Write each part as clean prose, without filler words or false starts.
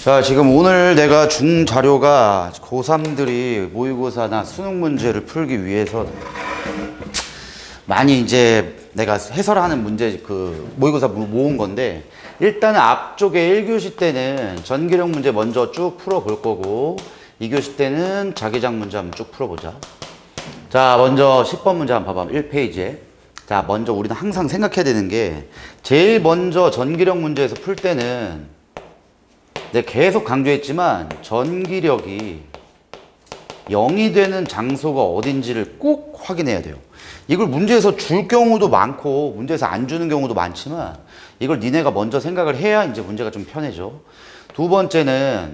자, 지금 오늘 내가 준 자료가 고3들이 모의고사나 수능 문제를 풀기 위해서 많이 이제 내가 해설하는 문제 모의고사 모은 건데, 일단은 앞쪽에 1교시 때는 전기력 문제 먼저 쭉 풀어볼 거고 2교시 때는 자기장 문제 한번 쭉 풀어보자. 자, 먼저 10번 문제 한번 봐봐. 1페이지에. 자, 먼저 우리는 항상 생각해야 되는 게, 제일 먼저 전기력 문제에서 풀 때는 내가 계속 강조했지만 전기력이 0이 되는 장소가 어딘지를 꼭 확인해야 돼요. 이걸 문제에서 줄 경우도 많고 문제에서 안 주는 경우도 많지만, 이걸 니네가 먼저 생각을 해야 이제 문제가 좀 편해져. 두 번째는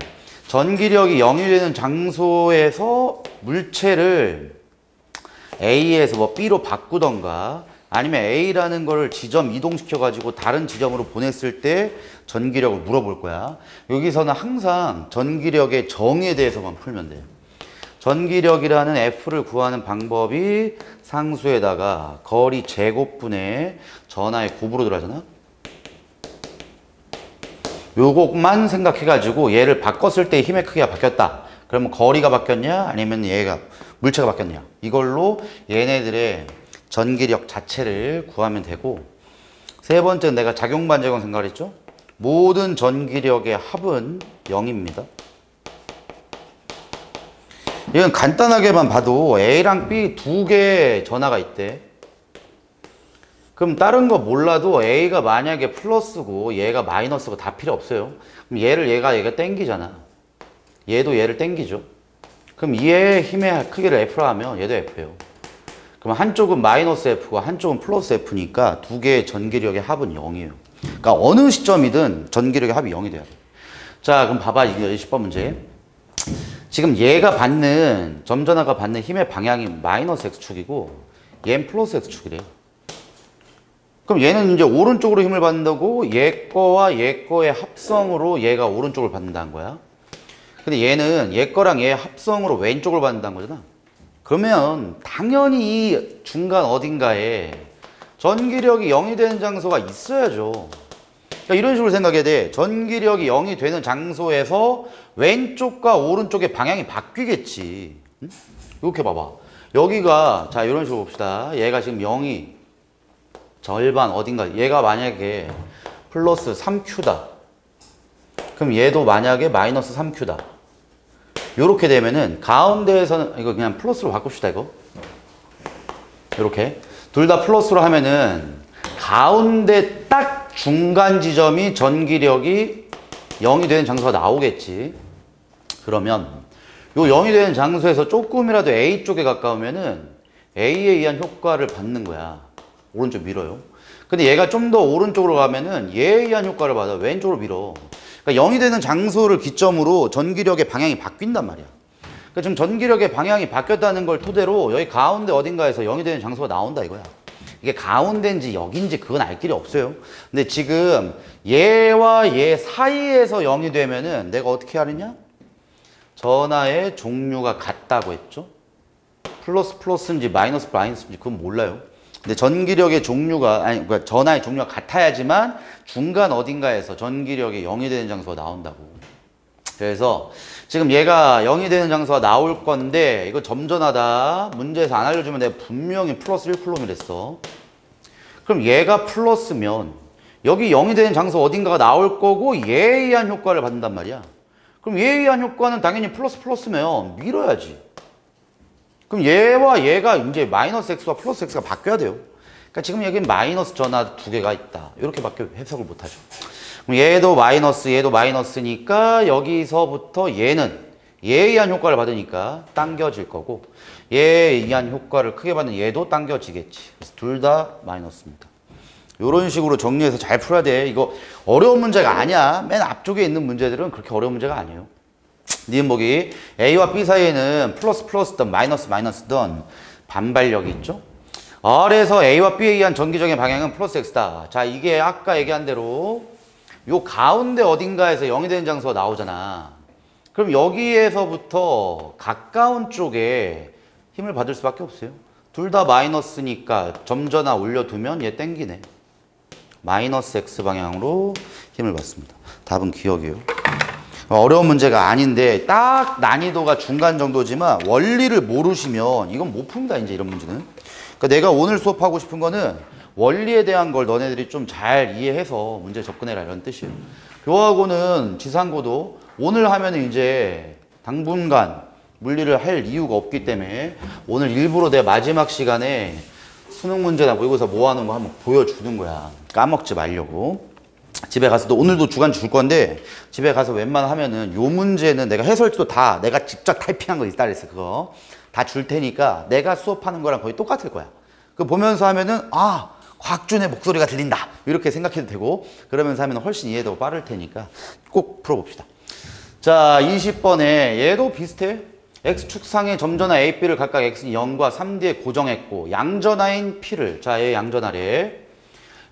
전기력이 0이 되는 장소에서 물체를 A에서 뭐 B로 바꾸던가, 아니면 A라는 걸 지점 이동시켜 가지고 다른 지점으로 보냈을 때 전기력을 물어볼 거야. 여기서는 항상 전기력의 정의에 대해서만 풀면 돼요. 전기력이라는 F를 구하는 방법이 상수에다가 거리 제곱분의 전하의 곱으로 들어가잖아. 요것만 생각해 가지고 얘를 바꿨을 때 힘의 크기가 바뀌었다. 그러면 거리가 바뀌었냐? 아니면 얘가 물체가 바뀌었냐? 이걸로 얘네들의 전기력 자체를 구하면 되고, 세 번째는 내가 작용반작용 생각했죠? 모든 전기력의 합은 0입니다. 이건 간단하게만 봐도 A랑 B 두 개의 전하가 있대. 그럼 다른 거 몰라도 A가 만약에 플러스고 얘가 마이너스고 다 필요 없어요. 그럼 얘가 땡기잖아. 얘도 얘를 땡기죠. 그럼 얘의 힘의 크기를 F로 하면 얘도 F예요. 그럼 한쪽은 마이너스 F고 한쪽은 플러스 F니까 두 개의 전기력의 합은 0이에요. 그러니까 어느 시점이든 전기력의 합이 0이 돼야 돼. 자, 그럼 봐봐. 이게 10번 문제. 지금 얘가 받는, 점전하가 받는 힘의 방향이 마이너스 X축이고 얘는 플러스 X축이래요. 그럼 얘는 이제 오른쪽으로 힘을 받는다고, 얘 거와 얘 거의 합성으로 얘가 오른쪽을 받는다는 거야. 근데 얘는 얘 거랑 얘 합성으로 왼쪽을 받는다는 거잖아. 그러면 당연히 이 중간 어딘가에 전기력이 0이 되는 장소가 있어야죠. 그러니까 이런 식으로 생각해야 돼. 전기력이 0이 되는 장소에서 왼쪽과 오른쪽의 방향이 바뀌겠지. 응? 이렇게 봐봐. 여기가, 자, 이런 식으로 봅시다. 얘가 지금 0이 절반 어딘가, 얘가 만약에 플러스 3Q다. 그럼 얘도 만약에 마이너스 3Q다. 요렇게 되면은 가운데에서는, 이거 그냥 플러스로 바꿉시다, 이거. 요렇게. 둘 다 플러스로 하면은 가운데 딱 중간 지점이 전기력이 0이 되는 장소가 나오겠지. 그러면 요 0이 되는 장소에서 조금이라도 A 쪽에 가까우면은 A에 의한 효과를 받는 거야. 오른쪽 밀어요. 근데 얘가 좀 더 오른쪽으로 가면은 얘에 의한 효과를 받아. 왼쪽으로 밀어. 그러니까 0이 되는 장소를 기점으로 전기력의 방향이 바뀐단 말이야. 그러니까 지금 전기력의 방향이 바뀌었다는 걸 토대로 여기 가운데 어딘가에서 0이 되는 장소가 나온다 이거야. 이게 가운데인지 여기인지 그건 알 길이 없어요. 근데 지금 얘와 얘 사이에서 0이 되면은 내가 어떻게 하느냐? 전하의 종류가 같다고 했죠. 플러스 플러스인지 마이너스 마이너스인지 그건 몰라요. 근데 전기력의 종류가, 아니, 그러니까 전하의 종류가 같아야지만 중간 어딘가에서 전기력이 0이 되는 장소가 나온다고. 그래서 지금 얘가 0이 되는 장소가 나올 건데, 이거 점전하다. 문제에서 안 알려주면 내가 분명히 플러스 1쿨롬이랬어. 그럼 얘가 플러스면 여기 0이 되는 장소 어딘가가 나올 거고 얘에 의한 효과를 받는단 말이야. 그럼 얘에 의한 효과는 당연히 플러스 플러스면 밀어야지. 그럼 얘와 얘가 이제 마이너스 X와 플러스 X가 바뀌어야 돼요. 그러니까 지금 여기 마이너스 전하 두 개가 있다. 이렇게밖에 해석을 못 하죠. 그럼 얘도 마이너스, 얘도 마이너스니까 여기서부터 얘는 얘에 의한 효과를 받으니까 당겨질 거고, 얘에 의한 효과를 크게 받는 얘도 당겨지겠지. 그래서 둘 다 마이너스입니다. 이런 식으로 정리해서 잘 풀어야 돼. 이거 어려운 문제가 아니야. 맨 앞쪽에 있는 문제들은 그렇게 어려운 문제가 아니에요. 니은 보기 A와 B 사이에는 플러스 플러스든 마이너스 마이너스든 반발력이 있죠. R에서 A와 B에 의한 전기적인 방향은 플러스 X다. 자, 이게 아까 얘기한 대로 요 가운데 어딘가에서 0이 되는 장소가 나오잖아. 그럼 여기에서부터 가까운 쪽에 힘을 받을 수밖에 없어요. 둘 다 마이너스니까 점전화 올려두면 얘 땡기네. 마이너스 X 방향으로 힘을 받습니다. 답은 기억이에요. 어려운 문제가 아닌데 딱 난이도가 중간 정도지만 원리를 모르시면 이건 못 푼다 이제 이런 문제는. 그러니까 내가 오늘 수업하고 싶은 거는 원리에 대한 걸 너네들이 좀 잘 이해해서 문제 접근해라 이런 뜻이에요. 교하고는 지상고도 오늘 하면은 이제 당분간 물리를 할 이유가 없기 때문에 오늘 일부러 내가 마지막 시간에 수능 문제나 모의고사 모아놓은 거 한번 보여주는 거야. 까먹지 말려고. 집에 가서도 오늘도 주간 줄 건데 집에 가서 웬만하면은 요 문제는 내가 해설지도 다 내가 직접 타이핑한 거 있다 그랬어. 그거 다 줄 테니까 내가 수업하는 거랑 거의 똑같을 거야. 그거 보면서 하면은 아 곽준의 목소리가 들린다 이렇게 생각해도 되고 그러면서 하면 훨씬 이해도 빠를 테니까 꼭 풀어봅시다. 자 20번에 얘도 비슷해. X축상의 점전화 A, B를 각각 X는 0과 3D에 고정했고 양전하인 P를 자 얘 양전하래.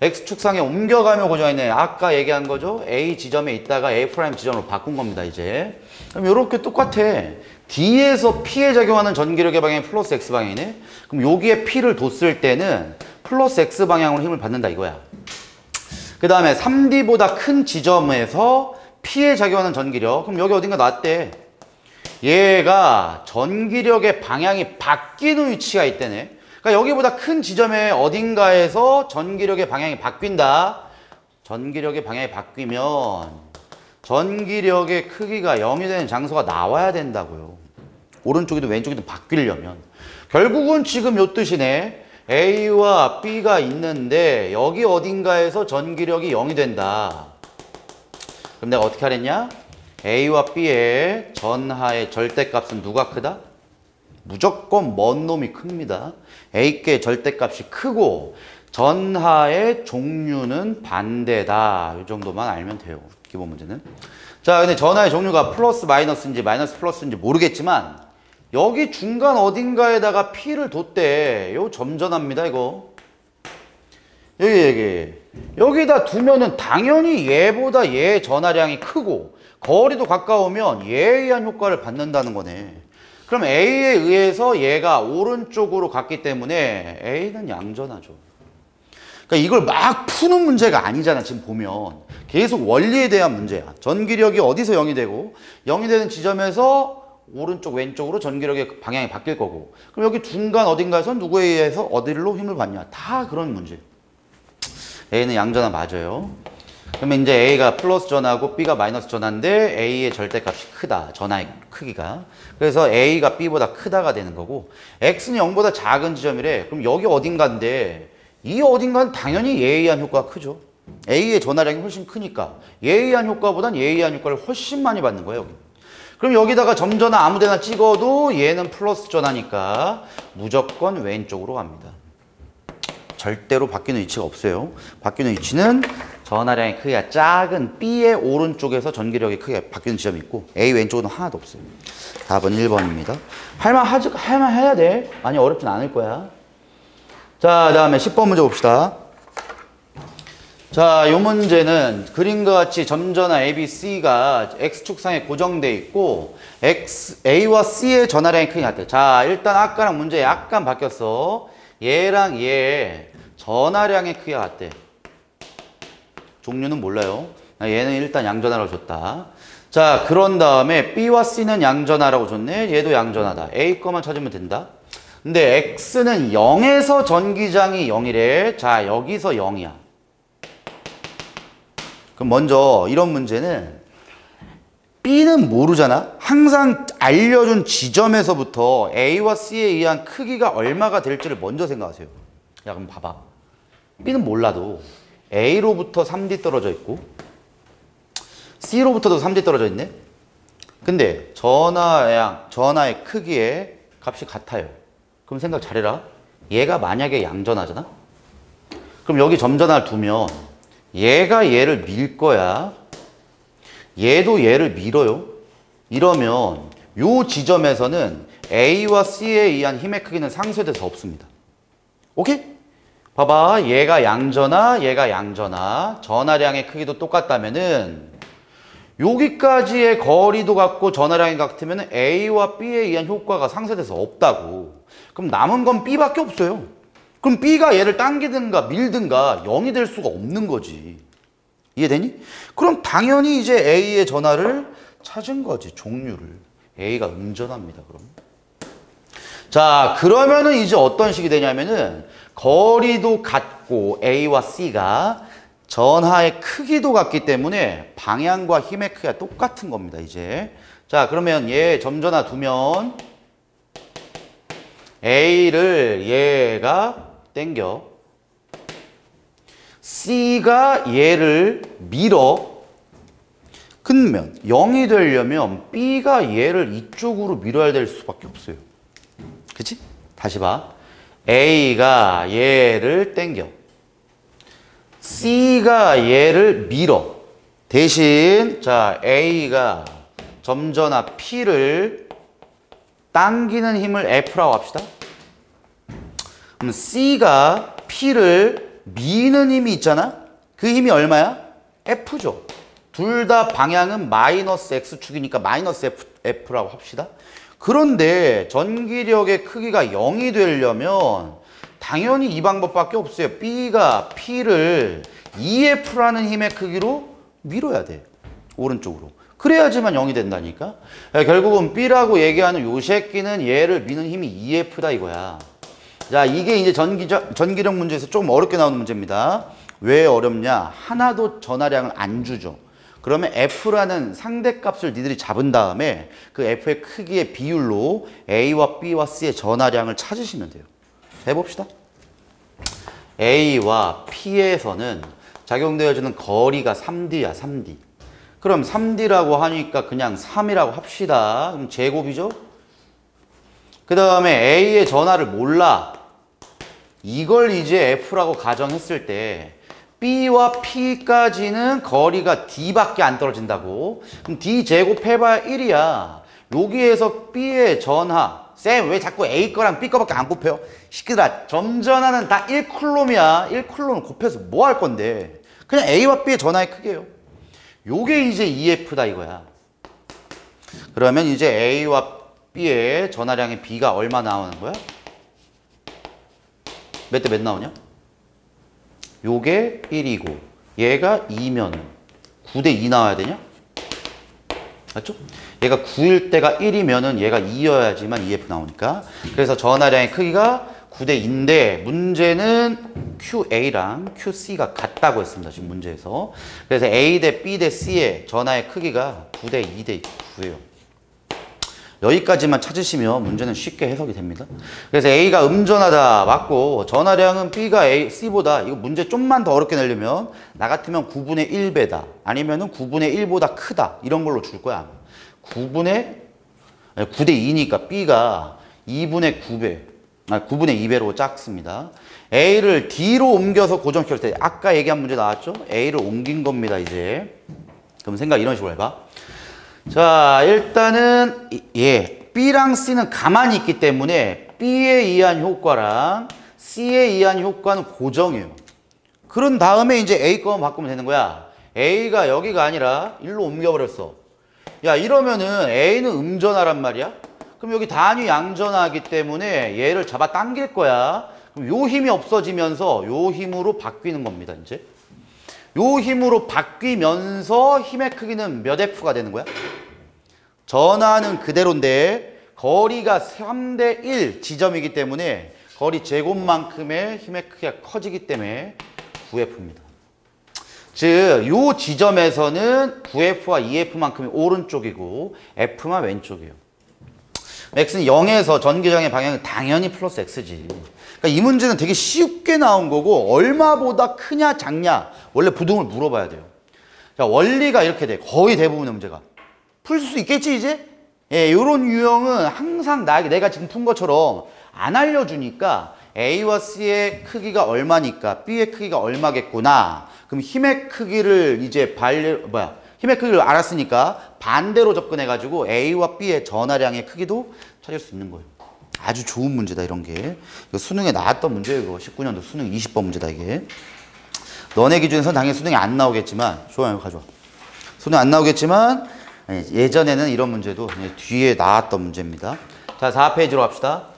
X축상에 옮겨가며 고정했네. 아까 얘기한 거죠. A 지점에 있다가 A' 지점으로 바꾼 겁니다 이제. 그럼 이렇게 똑같아. D에서 P에 작용하는 전기력의 방향이 플러스 X 방향이네. 그럼 여기에 P를 뒀을 때는 플러스 X 방향으로 힘을 받는다 이거야. 그 다음에 3D보다 큰 지점에서 P에 작용하는 전기력. 그럼 여기 어딘가 놨대. 얘가 전기력의 방향이 바뀌는 위치가 있대네. 그러니까 여기보다 큰 지점에 어딘가에서 전기력의 방향이 바뀐다. 전기력의 방향이 바뀌면 전기력의 크기가 0이 되는 장소가 나와야 된다고요. 오른쪽이든 왼쪽이든 바뀌려면. 결국은 지금 요 뜻이네. A와 B가 있는데 여기 어딘가에서 전기력이 0이 된다. 그럼 내가 어떻게 하랬냐? A와 B의 전하의 절대값은 누가 크다? 무조건 먼 놈이 큽니다. A께 절대값이 크고 전하의 종류는 반대다. 이 정도만 알면 돼요. 기본 문제는. 자, 근데 전하의 종류가 플러스 마이너스인지 마이너스 플러스인지 모르겠지만 여기 중간 어딘가에다가 P를 뒀대. 요 점전합니다, 이거. 여기다 두면은 당연히 얘보다 얘 전하량이 크고 거리도 가까우면 얘에 의한 효과를 받는다는 거네. 그럼 A에 의해서 얘가 오른쪽으로 갔기 때문에 A는 양전하죠. 그러니까 이걸 막 푸는 문제가 아니잖아. 지금 보면 계속 원리에 대한 문제야. 전기력이 어디서 0이 되고 0이 되는 지점에서 오른쪽 왼쪽으로 전기력의 방향이 바뀔 거고 그럼 여기 중간 어딘가에서 누구에 의해서 어디로 힘을 받냐. 다 그런 문제. A는 양전하 맞아요. 그러면 이제 A가 플러스 전하고 B가 마이너스 전하인데 A의 절대값이 크다. 전하의 크기가. 그래서 A가 B보다 크다가 되는 거고 X는 0보다 작은 지점이래. 그럼 여기 어딘가인데 이 어딘가는 당연히 얘에 의한 효과가 크죠. A의 전하량이 훨씬 크니까 얘에 의한 효과보단 얘에 의한 효과를 훨씬 많이 받는 거예요. 여기. 그럼 여기다가 점전하 아무 데나 찍어도 얘는 플러스 전하니까 무조건 왼쪽으로 갑니다. 절대로 바뀌는 위치가 없어요. 바뀌는 위치는 전하량의 크기가 작은 B의 오른쪽에서 전기력의 크기가 바뀌는 지점이 있고 A 왼쪽은 하나도 없어요. 답은 1번입니다. 할만 해야 돼. 많이 어렵진 않을 거야. 자, 다음에 10번 문제 봅시다. 자, 이 문제는 그림과 같이 점전하 A, B, C가 X축상에 고정돼 있고 A와 C의 전하량의 크기가 같아. 자, 일단 아까랑 문제 약간 바뀌었어. 얘랑 얘 전하량의 크기가 같대. 종류는 몰라요. 얘는 일단 양전하라고 줬다. 자, 그런 다음에 B와 C는 양전하라고 줬네. 얘도 양전하다. A 거만 찾으면 된다. 근데 X는 0에서 전기장이 0이래. 자, 여기서 0이야. 그럼 먼저 이런 문제는 B는 모르잖아. 항상 알려준 지점에서부터 A와 C에 의한 크기가 얼마가 될지를 먼저 생각하세요. 야, 그럼 봐봐. B는 몰라도 A로부터 3D 떨어져 있고 C로부터도 3D 떨어져 있네. 근데 전하의 크기의 값이 같아요. 그럼 생각 잘해라. 얘가 만약에 양전하잖아. 그럼 여기 점전하를 두면 얘가 얘를 밀 거야. 얘도 얘를 밀어요. 이러면 요 지점에서는 A와 C에 의한 힘의 크기는 상쇄돼서 없습니다. 오케이? 봐봐. 얘가 양전하, 얘가 양전하. 전하량의 크기도 똑같다면은 여기까지의 거리도 같고 전하량이 같으면 A와 B에 의한 효과가 상쇄돼서 없다고. 그럼 남은 건 B밖에 없어요. 그럼 B가 얘를 당기든가 밀든가 0이 될 수가 없는 거지. 이해되니? 그럼 당연히 이제 A의 전하를 찾은 거지, 종류를. A가 음전합니다, 그럼. 자, 그러면은 이제 어떤 식이 되냐면은 거리도 같고 A와 C가 전하의 크기도 같기 때문에 방향과 힘의 크기가 똑같은 겁니다, 이제. 자, 그러면 얘 점전화 두면 A를 얘가 땡겨. C가 얘를 밀어. 그러면 0이 되려면 B가 얘를 이쪽으로 밀어야 될 수밖에 없어요. 그치? 다시 봐. A가 얘를 땡겨. C가 얘를 밀어. 대신 자 A가 점전화 P를 당기는 힘을 F라고 합시다. 그럼 C가 P를 미는 힘이 있잖아? 그 힘이 얼마야? F죠. 둘 다 방향은 마이너스 X축이니까 마이너스 F라고 합시다. 그런데 전기력의 크기가 0이 되려면 당연히 이 방법밖에 없어요. B가 P를 EF라는 힘의 크기로 밀어야 돼. 오른쪽으로. 그래야지만 0이 된다니까. 결국은 B라고 얘기하는 요 새끼는 얘를 미는 힘이 EF다 이거야. 자, 이게 이제 전기력 문제에서 조금 어렵게 나오는 문제입니다. 왜 어렵냐? 하나도 전하량을 안 주죠. 그러면 F라는 상대값을 니들이 잡은 다음에 그 F의 크기의 비율로 A와 B와 C의 전하량을 찾으시면 돼요. 해봅시다. A와 P에서는 작용되어지는 거리가 3D야, 3D. 그럼 3D라고 하니까 그냥 3이라고 합시다. 그럼 제곱이죠? 그 다음에 A의 전하를 몰라. 이걸 이제 F라고 가정했을 때 B와 P까지는 거리가 D밖에 안 떨어진다고. 그럼 D 제곱해봐야 1이야. 여기에서 B의 전하. 쌤, 왜 자꾸 A 거랑 B 거밖에 안 곱해요? 시끄라. 점전하는 다 1쿨롬이야. 1쿨롬 곱해서 뭐 할 건데? 그냥 A와 B의 전하의 크기예요. 요게 이제 EF다 이거야. 그러면 이제 A와 B의 전하량의 B가 얼마 나오는 거야? 몇 대 몇 나오냐? 요게 1이고 얘가 2면 9대 2 나와야 되냐? 맞죠? 얘가 9일 때가 1이면은 얘가 2여야지만 EF 나오니까. 그래서 전하량의 크기가 9대 2인데 문제는 QA랑 QC가 같다고 했습니다. 지금 문제에서. 그래서 A 대 B 대 C의 전하의 크기가 9대 2 대 9예요. 여기까지만 찾으시면 문제는 쉽게 해석이 됩니다. 그래서 A가 음전하다 맞고 전하량은 B가 C보다 이거 문제 좀만 더 어렵게 내려면 나 같으면 9분의 1배다 아니면은 9분의 1보다 크다 이런 걸로 줄 거야. 9대 2니까 B가 2분의 9배 9분의 2배로 작습니다. A를 D로 옮겨서 고정시킬 때 아까 얘기한 문제 나왔죠? A를 옮긴 겁니다 이제. 그럼 생각 이런 식으로 해봐. 자, 일단은 B랑 C는 가만히 있기 때문에 B에 의한 효과랑 C에 의한 효과는 고정이에요. 그런 다음에 이제 A 거만 바꾸면 되는 거야. A가 여기가 아니라 일로 옮겨버렸어. 야, 이러면은 A는 음전하란 말이야. 그럼 여기 단위 양전하기 때문에 얘를 잡아 당길 거야. 그럼 요 힘이 없어지면서 요 힘으로 바뀌는 겁니다, 이제. 요 힘으로 바뀌면서 힘의 크기는 몇 F가 되는 거야? 전하는 그대로인데 거리가 3대 1 지점이기 때문에 거리 제곱만큼의 힘의 크기가 커지기 때문에 9F입니다. 즉, 요 지점에서는 9F와 2F만큼이 오른쪽이고 F만 왼쪽이에요. X는 0에서 전기장의 방향은 당연히 플러스 X지. 그러니까 이 문제는 되게 쉽게 나온 거고 얼마보다 크냐 작냐 원래 부등을 물어봐야 돼요. 자, 원리가 이렇게 돼. 거의 대부분의 문제가. 풀 수 있겠지 이제? 예, 요런 유형은 항상 내가 지금 푼 것처럼 안 알려주니까 A와 C의 크기가 얼마니까 B의 크기가 얼마겠구나. 그럼 힘의 크기를 이제 힘의 크기를 알았으니까 반대로 접근해가지고 A와 B의 전하량의 크기도 찾을 수 있는 거예요. 아주 좋은 문제다 이런 게. 이거 수능에 나왔던 문제예요. 이거 19년도 수능 20번 문제다 이게. 너네 기준에서는 당연히 수능이 안 나오겠지만 좋아요. 가져와. 수능 안 나오겠지만 예전에는 이런 문제도 뒤에 나왔던 문제입니다. 자, 4페이지로 갑시다.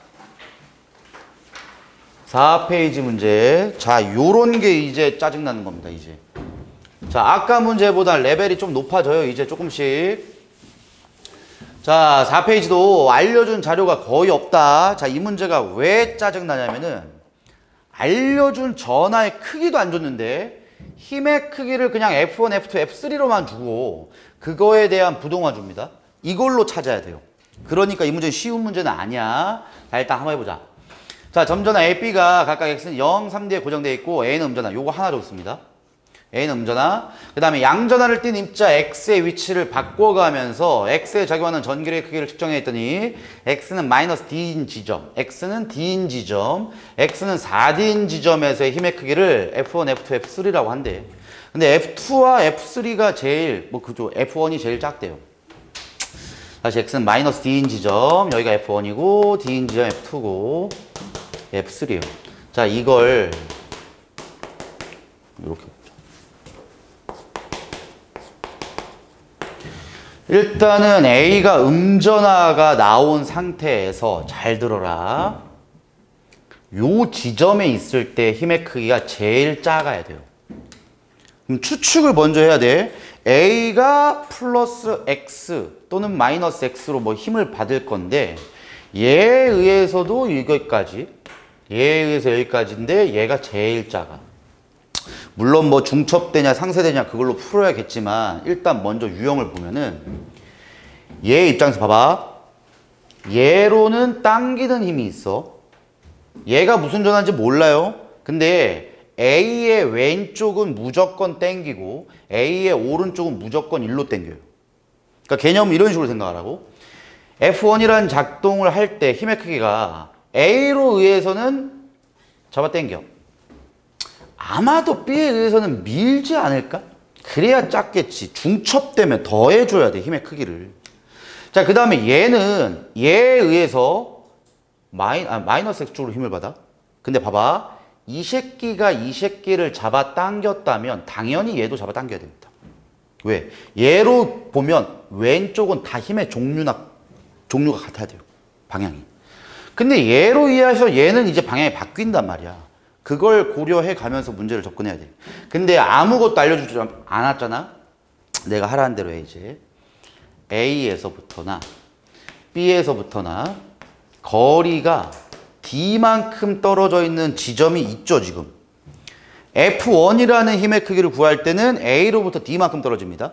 4페이지 문제. 자, 요런 게 이제 짜증나는 겁니다, 이제. 자, 아까 문제보다 레벨이 좀 높아져요. 이제 조금씩. 자, 4페이지도 알려준 자료가 거의 없다. 자, 이 문제가 왜 짜증나냐면은 알려준 전하의 크기도 안 줬는데 힘의 크기를 그냥 F1, F2, F3로만 주고 그거에 대한 부동화 줍니다. 이걸로 찾아야 돼요. 그러니까 이 문제는 쉬운 문제는 아니야. 자, 일단 한번 해보자. 자, 점전화 A, B가 각각 X는 0, 3D에 고정되어 있고 A는 음전화. 요거 하나 줬습니다. A는 음전화. 그 다음에 양전화를 띈 입자 X의 위치를 바꿔가면서 X에 작용하는 전기력의 크기를 측정해 했더니 X는 마이너스 D인 지점, X는 D인 지점, X는 4D인 지점에서의 힘의 크기를 F1, F2, F3라고 한대. 근데 F2와 F3가 제일, 그죠. F1이 제일 작대요. 다시 X는 마이너스 D인 지점, 여기가 F1이고, D인 지점 F2고, F3예요. 자, 이걸 이렇게 일단은 A가 음전화가 나온 상태에서 잘 들어라. 요 지점에 있을 때 힘의 크기가 제일 작아야 돼요. 그럼 추측을 먼저 해야 돼. A가 플러스 X 또는 마이너스 X로 뭐 힘을 받을 건데 얘에 의해서도 여기까지, 얘에 의해서 여기까지인데 얘가 제일 작아. 물론 뭐 중첩되냐 상쇄되냐 그걸로 풀어야겠지만 일단 먼저 유형을 보면은 얘 입장에서 봐봐. 얘로는 당기는 힘이 있어. 얘가 무슨 전화인지 몰라요. 근데 A의 왼쪽은 무조건 당기고 A의 오른쪽은 무조건 일로 당겨요. 그러니까 개념 이런 식으로 생각하라고. F1이라는 작동을 할 때 힘의 크기가 A로 의해서는 잡아당겨. 아마도 B에 의해서는 밀지 않을까? 그래야 작겠지. 중첩되면 더해줘야 돼, 힘의 크기를. 자, 그 다음에 얘는 얘에 의해서 마이너스 X쪽으로 힘을 받아. 근데 봐봐. 이 새끼를 잡아당겼다면 당연히 얘도 잡아당겨야 됩니다. 왜? 얘로 보면 왼쪽은 다 힘의 종류가 같아야 돼요. 방향이. 근데 얘로 의해서 얘는 이제 방향이 바뀐단 말이야. 그걸 고려해 가면서 문제를 접근해야 돼. 근데 아무것도 알려주지 않았잖아. 내가 하라는 대로 해 이제. A에서부터나 B에서부터나 거리가 D만큼 떨어져 있는 지점이 있죠 지금. F1이라는 힘의 크기를 구할 때는 A로부터 D만큼 떨어집니다.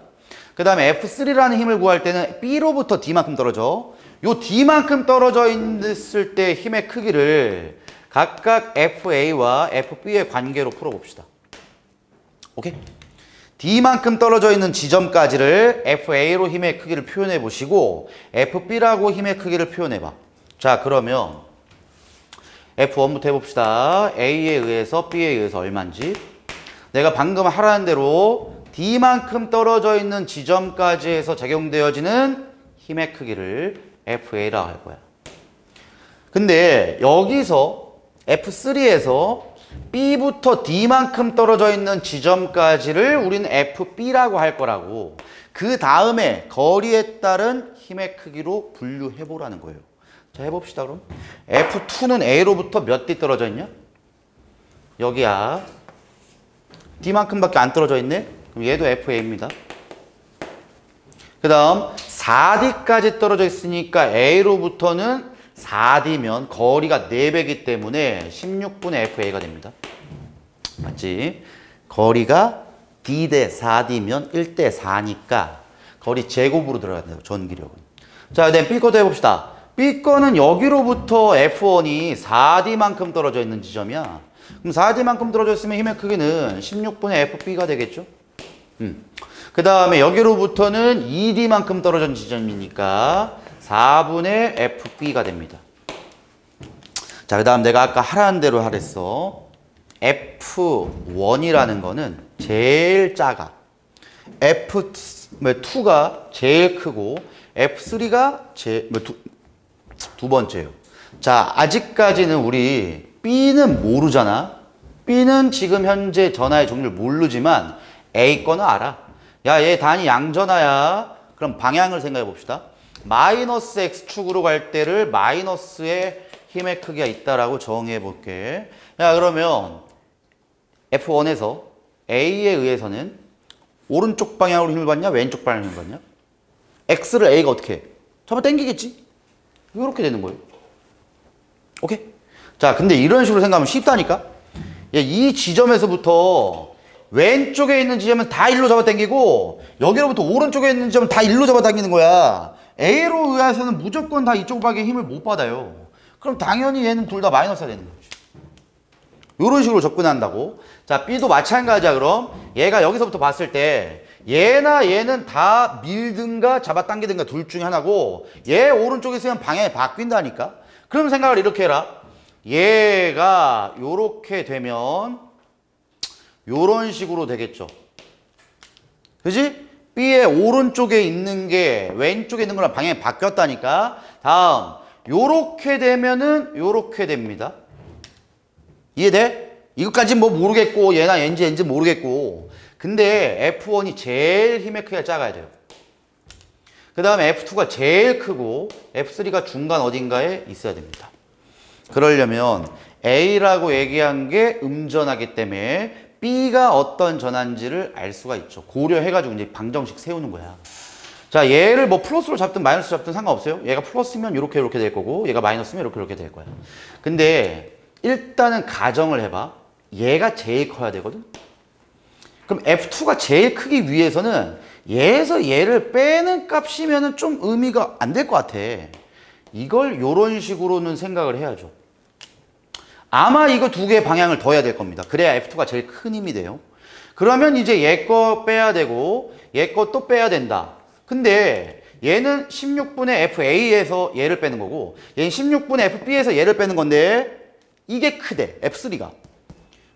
그 다음에 F3라는 힘을 구할 때는 B로부터 D만큼 떨어져. 요 D만큼 떨어져 있을 때 힘의 크기를 각각 FA와 FB의 관계로 풀어봅시다. 오케이? D만큼 떨어져 있는 지점까지를 FA로 힘의 크기를 표현해 보시고 FB라고 힘의 크기를 표현해 봐. 자, 그러면 F1부터 해봅시다. A에 의해서 B에 의해서 얼마인지. 내가 방금 하라는 대로 D만큼 떨어져 있는 지점까지 해서 작용되어지는 힘의 크기를 FA라고 할 거야. 근데 여기서 F3에서 B부터 D만큼 떨어져 있는 지점까지를 우리는 FB라고 할 거라고. 그 다음에 거리에 따른 힘의 크기로 분류해보라는 거예요. 자, 해봅시다 그럼. F2는 A로부터 몇 D 떨어져 있냐? 여기야. D만큼밖에 안 떨어져 있네? 그럼 얘도 FA입니다. 그 다음 4D까지 떨어져 있으니까 A로부터는 4D면 거리가 4배이기 때문에 16분의 FA가 됩니다. 맞지? 거리가 D 대 4D면 1대 4니까 거리 제곱으로 들어가야 돼요. 전기력은. 자, 그다음 B 거도 해봅시다. B 거는 여기로부터 F1이 4D만큼 떨어져 있는 지점이야. 그럼 4D만큼 떨어져 있으면 힘의 크기는 16분의 FB가 되겠죠? 그 다음에 여기로부터는 2D만큼 떨어진 지점이니까 4분의 FB가 됩니다. 자, 그 다음 내가 아까 하라는 대로 하랬어. F1이라는 거는 제일 작아. F2가 제일 크고 F3가 두 번째예요. 자, 아직까지는 우리 B는 모르잖아. B는 지금 현재 전하의 종류를 모르지만 A 거는 알아. 야, 얘 단위 양전하야. 그럼 방향을 생각해 봅시다. 마이너스 X축으로 갈 때를 마이너스의 힘의 크기가 있다라고 정의해 볼게. 야, 그러면 F1에서 A에 의해서는 오른쪽 방향으로 힘을 받냐? 왼쪽 방향으로 힘을 받냐? X를 A가 어떻게 해? 잡아 당기겠지? 이렇게 되는 거예요. 오케이? 자, 근데 이런 식으로 생각하면 쉽다니까? 야, 이 지점에서부터 왼쪽에 있는 지점은 다 일로 잡아 당기고 여기로부터 오른쪽에 있는 지점은 다 일로 잡아 당기는 거야. A로 의해서는 무조건 다 이쪽 방에 힘을 못 받아요. 그럼 당연히 얘는 둘 다 마이너스가 되는 거지. 이런 식으로 접근한다고. 자, B도 마찬가지야. 그럼 얘가 여기서부터 봤을 때 얘나 얘는 다 밀든가 잡아당기든가 둘 중에 하나고 얘 오른쪽에 있으면 방향이 바뀐다니까. 그럼 생각을 이렇게 해라. 얘가 요렇게 되면 요런 식으로 되겠죠. 그지? B의 오른쪽에 있는 게 왼쪽에 있는 거랑 방향이 바뀌었다니까. 다음 요렇게 되면은 요렇게 됩니다. 이해돼? 이것까지 뭐 모르겠고 얘나 얘인지 모르겠고 근데 F1이 제일 힘의 크기가 작아야 돼요. 그 다음에 F2가 제일 크고 F3가 중간 어딘가에 있어야 됩니다. 그러려면 A라고 얘기한 게 음전하기 때문에 B가 어떤 전환지를 알 수가 있죠. 고려해가지고 이제 방정식 세우는 거야. 자, 얘를 뭐 플러스로 잡든 마이너스로 잡든 상관없어요. 얘가 플러스면 이렇게 될 거고 얘가 마이너스면 이렇게 될 거야. 근데 일단은 가정을 해봐. 얘가 제일 커야 되거든. 그럼 F2가 제일 크기 위해서는 얘에서 얘를 빼는 값이면은 좀 의미가 안 될 것 같아. 이걸 요런 식으로는 생각을 해야죠. 아마 이거 두 개의 방향을 더해야 될 겁니다. 그래야 F2가 제일 큰 힘이 돼요. 그러면 이제 얘 거 빼야 되고 얘 거 또 빼야 된다. 근데 얘는 16분의 FA에서 얘를 빼는 거고 얘는 16분의 FB에서 얘를 빼는 건데 이게 크대. F3가.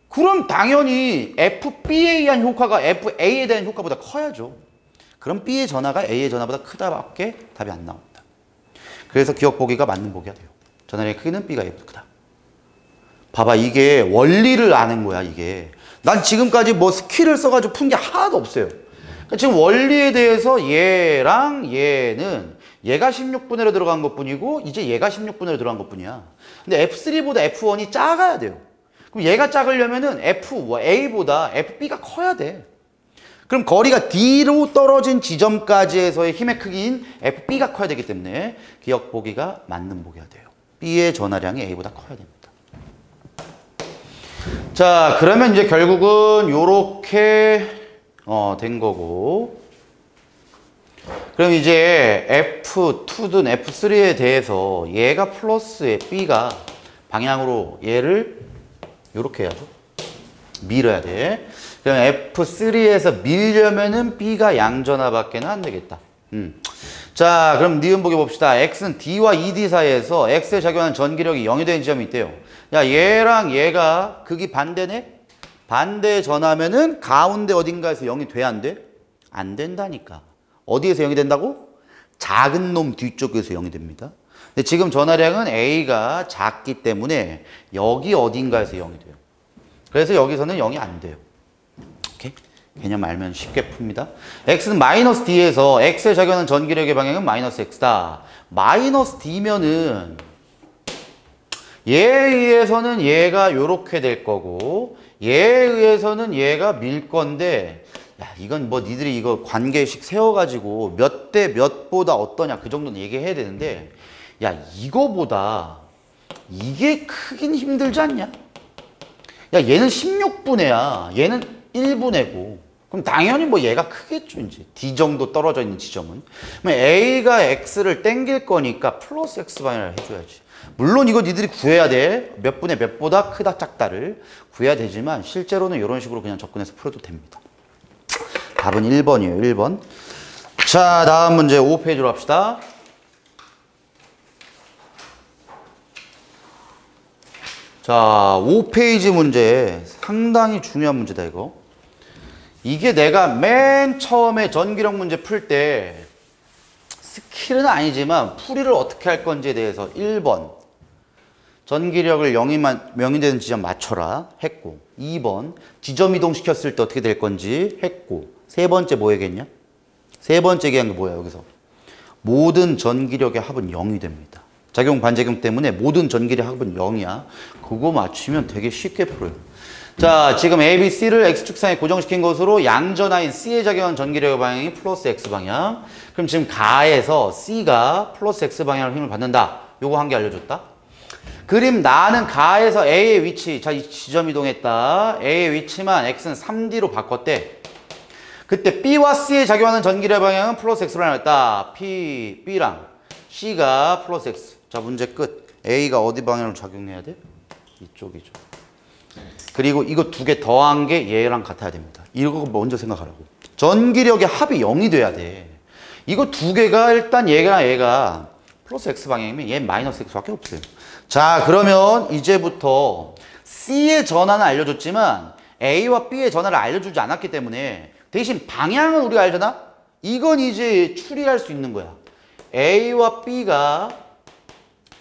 그럼 당연히 FB에 의한 효과가 FA에 대한 효과보다 커야죠. 그럼 B의 전하가 A의 전하보다 크다밖에 답이 안 나옵니다. 그래서 기억 보기가 맞는 보기가 돼요. 전하의 크기는 B가 A보다 크다. 봐봐, 이게 원리를 아는 거야, 이게. 난 지금까지 뭐 스킬을 써가지고 푼 게 하나도 없어요. 그러니까 지금 원리에 대해서 얘랑 얘는 얘가 16분의 1로 들어간 것 뿐이고 이제 얘가 16분의 1로 들어간 것 뿐이야. 근데 F3보다 F1이 작아야 돼요. 그럼 얘가 작으려면은 A보다 FB가 커야 돼. 그럼 거리가 D로 떨어진 지점까지에서의 힘의 크기인 FB가 커야 되기 때문에 기억 보기가 맞는 보기가 돼요. B의 전하량이 A보다 커야 됩니다. 자, 그러면 이제 결국은 요렇게 된 거고 그럼 이제 F2든 F3에 대해서 얘가 플러스에 B가 방향으로 얘를 요렇게 해야죠. 밀어야 돼. 그럼 F3에서 밀려면은 B가 양전하밖에는 안 되겠다. 자, 그럼 니은 보기 봅시다. X는 D와 ED 사이에서 X에 작용하는 전기력이 0이 되는 지점이 있대요. 야, 얘랑 얘가 극이 반대네? 반대 전하면은 가운데 어딘가에서 0이 돼, 안 돼? 안 된다니까. 어디에서 0이 된다고? 작은 놈 뒤쪽에서 0이 됩니다. 근데 지금 전하량은 A가 작기 때문에 여기 어딘가에서 0이 돼요. 그래서 여기서는 0이 안 돼요. 오케이? 개념 알면 쉽게 풉니다. X는 마이너스 D에서 X에 작용하는 전기력의 방향은 마이너스 X다. 마이너스 D면은 얘에 의해서는 얘가 요렇게 될 거고 얘에 의해서는 얘가 밀 건데 야, 이건 뭐 니들이 이거 관계식 세워가지고 몇 대 몇보다 어떠냐 그 정도는 얘기해야 되는데 야, 이거보다 이게 크긴 힘들지 않냐? 야, 얘는 16분의야. 얘는 1분의고. 그럼 당연히 뭐 얘가 크겠죠, 이제. D 정도 떨어져 있는 지점은. 그럼 A가 X를 땡길 거니까 플러스 X 방향을 해줘야지. 물론 이거 니들이 구해야 돼. 몇 분의 몇보다 크다, 작다를 구해야 되지만 실제로는 이런 식으로 그냥 접근해서 풀어도 됩니다. 답은 1번이에요, 1번. 자, 다음 문제 5페이지로 합시다. 자, 5페이지 문제 상당히 중요한 문제다 이거. 이게 내가 맨 처음에 전기력 문제 풀 때 스킬은 아니지만 풀이를 어떻게 할 건지에 대해서 1번 전기력을 0이 되는 지점 맞춰라 했고 2번 지점 이동시켰을 때 어떻게 될 건지 했고 세 번째 뭐 얘기했냐? 세 번째 얘기한 게 뭐야 여기서? 모든 전기력의 합은 0이 됩니다. 작용 반작용 때문에 모든 전기력 합은 0이야. 그거 맞추면 되게 쉽게 풀어요. 자, 지금 A, B, C를 X축상에 고정시킨 것으로 양전하인 C에 작용한 전기력의 방향이 플러스 X방향. 그럼 지금 가에서 C가 플러스 X방향으로 힘을 받는다. 요거 한 개 알려줬다. 그림 나는 가에서 A의 위치, 자, 이 지점 이동했다. A의 위치만 X는 3D로 바꿨대. 그때 B와 C에 작용하는 전기력의 방향은 플러스 X로 나눴다. B랑 C가 플러스 X. 자, 문제 끝. A가 어디 방향으로 작용해야 돼? 이쪽이죠. 그리고 이거 두 개 더한 게 얘랑 같아야 됩니다. 이거 먼저 생각하라고. 전기력의 합이 0이 돼야 돼. 이거 두 개가 일단 얘가 플러스 X 방향이면 얘 마이너스 X밖에 없어요. 자, 그러면 이제부터 C의 전하는 알려줬지만 A와 B의 전하를 알려주지 않았기 때문에 대신 방향은 우리가 알잖아? 이건 이제 추리할 수 있는 거야. A와 B가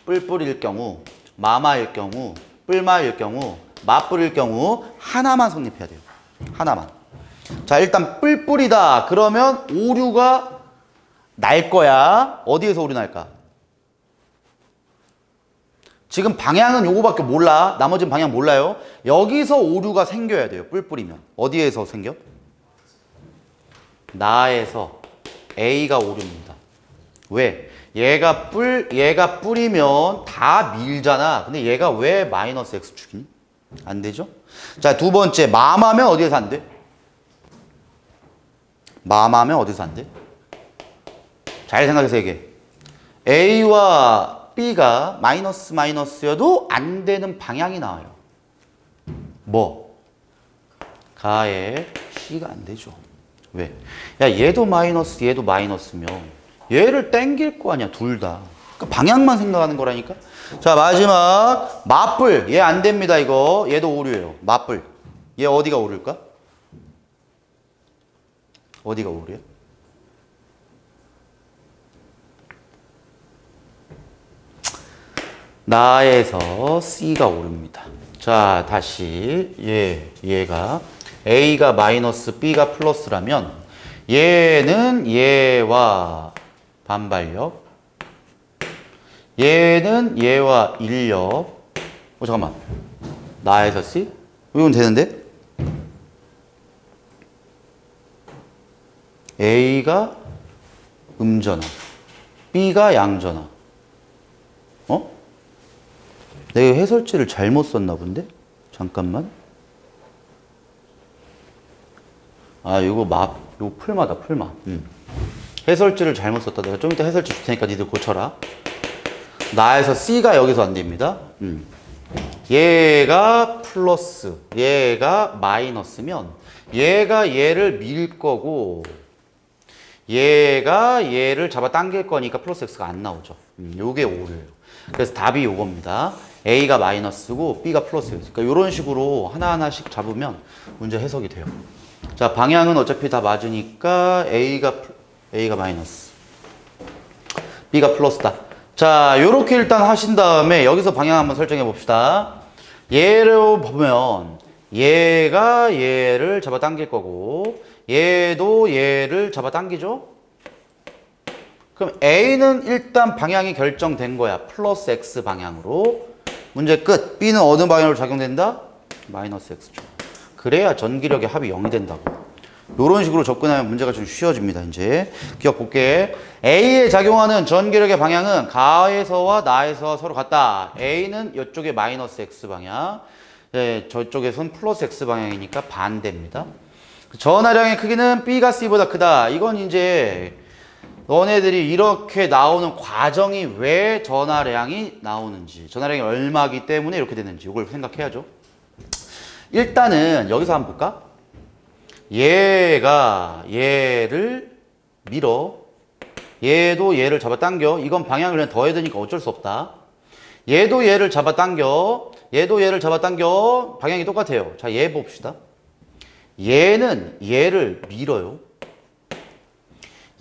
뿔뿔일 경우, 마마일 경우, 뿔마일 경우, 맞뿔일 경우 하나만 성립해야 돼요. 하나만. 자, 일단 뿔뿔이다. 그러면 오류가 날 거야. 어디에서 오류 날까? 지금 방향은 요거밖에 몰라. 나머지는 방향 몰라요. 여기서 오류가 생겨야 돼요. 뿔뿔이면. 어디에서 생겨? 나에서 A가 오류입니다. 왜? 얘가 뿔이면 다 밀잖아. 근데 얘가 왜 마이너스 X축이니? 안 되죠? 자, 두 번째, 마마면 어디에서 안 돼? 마마면 어디서 안 돼? 잘 생각해서 얘기해. A와 B가 마이너스여도 안 되는 방향이 나와요. 뭐? 가에 C가 안 되죠. 왜? 야, 얘도 마이너스, 얘도 마이너스면 얘를 땡길 거 아니야, 둘 다. 그러니까 방향만 생각하는 거라니까. 자, 마지막 맞불. 얘 안 됩니다, 이거. 얘도 오류예요. 맞불. 얘 어디가 오류일까? 어디가 오류야? 나에서 C가 오릅니다. 자, 다시 얘가 A가 마이너스 B가 플러스라면 얘는 얘와 반발력, 얘는 얘와 인력. 잠깐만. 나에서 C? 이건 되는데? A가 음전화, B가 양전화. 어? 내가 해설지를 잘못 썼나 본데? 잠깐만. 아, 이거 풀마다, 풀마. 해설지를 잘못 썼다. 내가 좀 이따 해설지 줄 테니까 니들 고쳐라. 나에서 C가 여기서 안 됩니다. 얘가 플러스, 얘가 마이너스면 얘가 얘를 밀 거고 얘가 얘를 잡아당길 거니까 플러스 X가 안 나오죠. 요게 오류예요. 그래서 답이 요겁니다. A가 마이너스고 B가 플러스예요. 그러니까 이런 식으로 하나하나씩 잡으면 문제 해석이 돼요. 자, 방향은 어차피 다 맞으니까 A가 마이너스, B가 플러스다. 자, 요렇게 일단 하신 다음에 여기서 방향 한번 설정해 봅시다. 얘를 보면 얘가 얘를 잡아당길 거고 얘도 얘를 잡아당기죠? 그럼 A는 일단 방향이 결정된 거야. 플러스 X 방향으로. 문제 끝. B는 어느 방향으로 작용된다? 마이너스 X죠. 그래야 전기력의 합이 0이 된다고. 이런 식으로 접근하면 문제가 좀 쉬워집니다. 이제 기억 볼게. A에 작용하는 전기력의 방향은 가에서와 나에서 서로 같다. A는 이쪽에 마이너스 X 방향, 네, 저쪽에선 플러스 X 방향이니까 반대입니다. 전하량의 크기는 B가 C보다 크다. 이건 이제 너네들이 이렇게 나오는 과정이 왜 전하량이 나오는지, 전하량이 얼마기 때문에 이렇게 되는지 이걸 생각해야죠. 일단은 여기서 한번 볼까? 얘가 얘를 밀어. 얘도 얘를 잡아당겨. 이건 방향을 그냥 더해야 되니까 어쩔 수 없다. 얘도 얘를 잡아당겨. 얘도 얘를 잡아당겨. 방향이 똑같아요. 자, 얘 봅시다. 얘는 얘를 밀어요.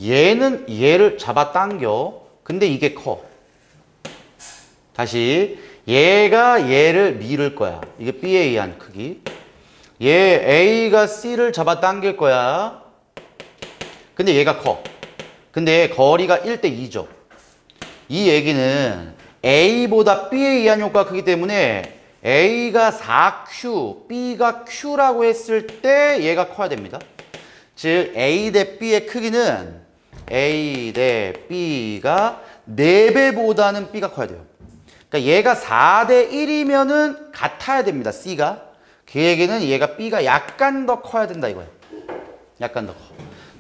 얘는 얘를 잡아당겨. 근데 이게 커. 다시 얘가 얘를 밀을 거야. 이게 B에 의한 크기. 얘 A가 C를 잡아당길 거야. 근데 얘가 커. 근데 거리가 1대 2죠. 이 얘기는 A보다 B에 의한 효과가 크기 때문에 A가 4Q, B가 Q라고 했을 때 얘가 커야 됩니다. 즉 A 대 B의 크기는 A 대 B가 4배보다는 B가 커야 돼요. 그러니까 얘가 4대 1이면은 같아야 됩니다. C가. 그 얘기는 얘가 B가 약간 더 커야 된다 이거예요. 약간 더 커.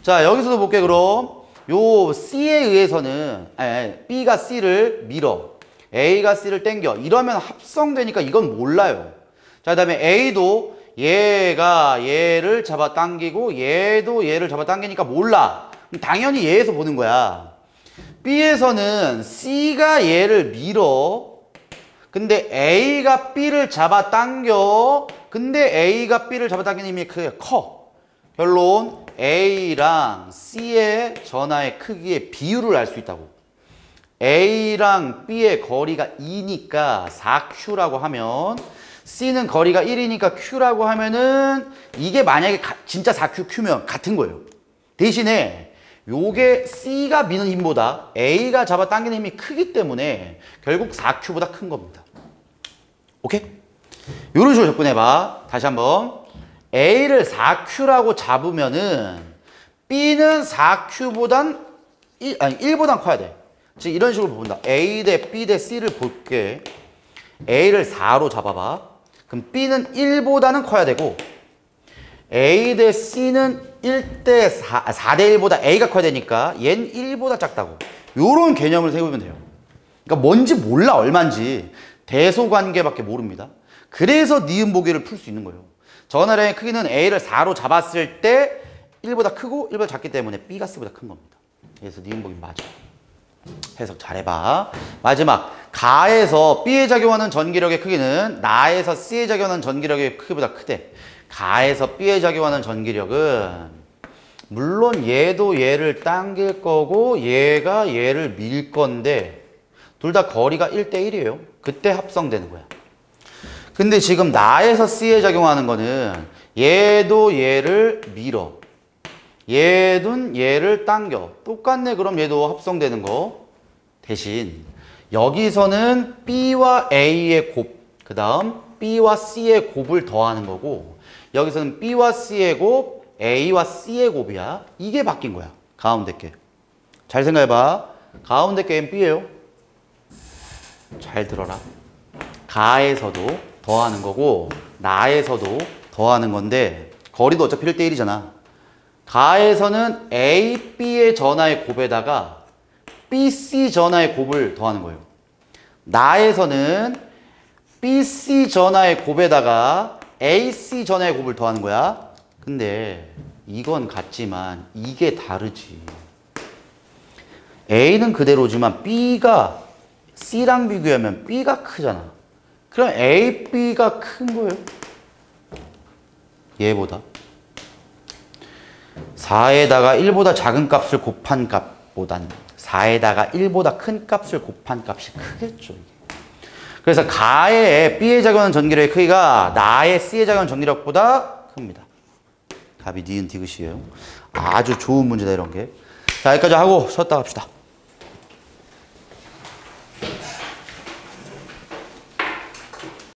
자, 여기서도 볼게 그럼. 요 C에 의해서는 B가 C를 밀어. A가 C를 당겨. 이러면 합성되니까 이건 몰라요. 자, 그다음에 A도 얘가 얘를 잡아 당기고 얘도 얘를 잡아 당기니까 몰라. 그럼 당연히 얘에서 보는 거야. B에서는 C가 얘를 밀어. 근데 A가 B를 잡아 당겨. 근데 A가 B를 잡아 당기는 힘이 크게 커. 결론 A랑 C의 전하의 크기의 비율을 알 수 있다고. A랑 B의 거리가 2니까 4Q라고 하면 C는 거리가 1이니까 Q라고 하면은 이게 만약에 진짜 4Q Q면 같은 거예요. 대신에 요게 C가 미는 힘보다 A가 잡아 당기는 힘이 크기 때문에 결국 4Q보다 큰 겁니다. 오케이? 요런 식으로 접근해봐. 다시 한번. A를 4Q라고 잡으면은 B는 4Q보단 1보단 커야 돼. 즉 이런 식으로 본다. A 대 B 대 C를 볼게. A를 4로 잡아봐. 그럼 B는 1보다는 커야 되고 A 대 C는 1대 4대 1보다 A가 커야 되니까 얘는 1보다 작다고. 요런 개념을 세우면 돼요. 그러니까 뭔지 몰라 얼마인지. 대소관계밖에 모릅니다. 그래서 니은 보기를 풀 수 있는 거예요. 전하량의 크기는 A를 4로 잡았을 때 1보다 크고 1보다 작기 때문에 B가 C보다 큰 겁니다. 그래서 니은 보기 맞아. 해석 잘해봐. 마지막 가에서 B에 작용하는 전기력의 크기는 나에서 C에 작용하는 전기력의 크기보다 크대. 가에서 B에 작용하는 전기력은 물론 얘도 얘를 당길 거고 얘가 얘를 밀 건데 둘 다 거리가 1대 1이에요. 그때 합성되는 거야. 근데 지금 나에서 C에 작용하는 거는 얘도 얘를 밀어. 얘는 얘를 당겨. 똑같네. 그럼 얘도 합성되는 거. 대신 여기서는 B와 A의 곱, 그 다음 B와 C의 곱을 더하는 거고 여기서는 B와 C의 곱, A와 C의 곱이야. 이게 바뀐 거야. 가운데 게. 잘 생각해봐. 가운데 게는 B예요. 잘 들어라. 가에서도 더하는 거고 나에서도 더하는 건데 거리도 어차피 1대 1이잖아. 가에서는 A, B의 전하의 곱에다가 B, C 전하의 곱을 더하는 거예요. 나에서는 B, C 전하의 곱에다가 A, C 전하의 곱을 더하는 거야. 근데 이건 같지만 이게 다르지. A는 그대로지만 B가 C랑 비교하면 B가 크잖아. 그럼 A, B가 큰 거예요. 얘보다. 4에다가 1보다 작은 값을 곱한 값보단 4에다가 1보다 큰 값을 곱한 값이 크겠죠. 이게. 그래서 가의 B에 작용하는 전기력의 크기가 나의 C에 작용하는 전기력보다 큽니다. 답이 니은 디귿이에요. 아주 좋은 문제다 이런 게. 자, 여기까지 하고 쉬었다 갑시다.